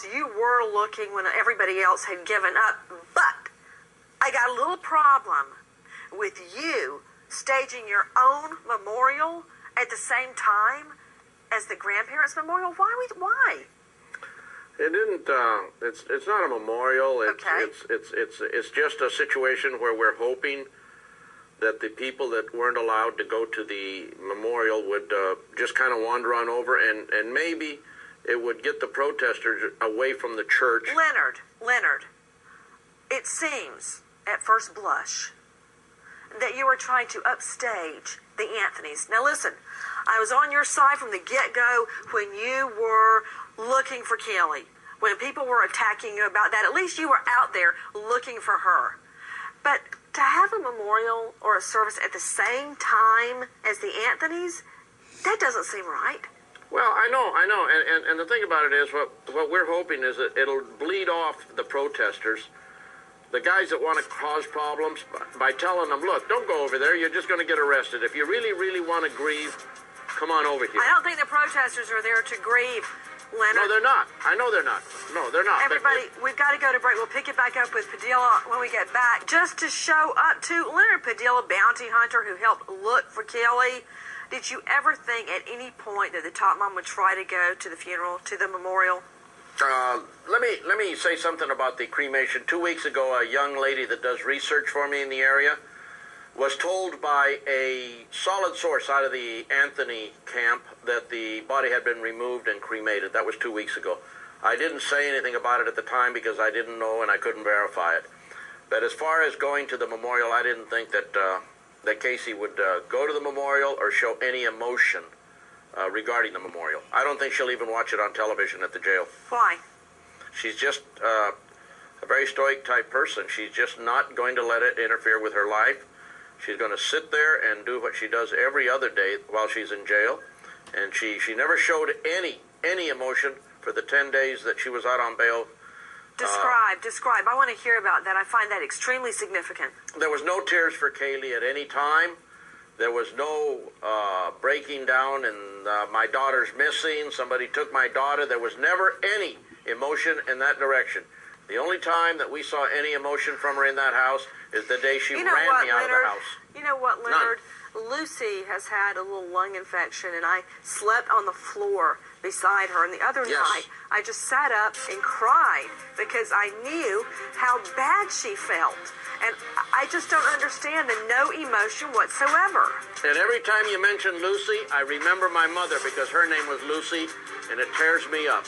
You were looking when everybody else had given up, but I got a little problem with you staging your own memorial at the same time as the grandparents' memorial. Why? It didn't. It's not a memorial. Okay. It's just a situation where we're hoping that the people that weren't allowed to go to the memorial would just kind of wander on over, and maybe it would get the protesters away from the church. Leonard, it seems at first blush that you were trying to upstage the Anthonys. Now listen, I was on your side from the get-go when you were looking for CAYLEE. When people were attacking you about that, at least you were out there looking for her. But to have a memorial or a service at the same time as the Anthonys, that doesn't seem right. Well, I know, and the thing about it is, what we're hoping is that it'll bleed off the protesters, the guys that want to cause problems, by telling them, look, don't go over there, you're just going to get arrested. If you really, really want to grieve, come on over here. I don't think the protesters are there to grieve, Leonard. No, they're not. I know they're not. No, they're not. Everybody, we've got to go to break. We'll pick it back up with Padilla when we get back, just to show up to Leonard Padilla, bounty hunter who helped look for CAYLEE. Did you ever think at any point that the top mom would try to go to the funeral, to the memorial? Let me say something about the cremation. 2 weeks ago, a young lady that does research for me in the area was told by a solid source out of the Anthony camp that the body had been removed and cremated. That was 2 weeks ago. I didn't say anything about it at the time because I didn't know and I couldn't verify it. But as far as going to the memorial, I didn't think that Casey would go to the memorial or show any emotion regarding the memorial. I don't think she'll even watch it on television at the jail. Why? She's just a very stoic type person. She's just not going to let it interfere with her life. She's going to sit there and do what she does every other day while she's in jail. And she never showed any emotion for the 10 days that she was out on bail. Describe. I want to hear about that. I find that extremely significant. There was no tears for CAYLEE at any time. There was no breaking down and my daughter's missing, somebody took my daughter. There was never any emotion in that direction. The only time that we saw any emotion from her in that house is the day she ran me out of the house. You know what, Leonard? None. Lucy has had a little lung infection, and I slept on the floor beside her. And the other night, I just sat up and cried because I knew how bad she felt. And I just don't understand, and no emotion whatsoever. And every time you mention Lucy, I remember my mother because her name was Lucy, and it tears me up.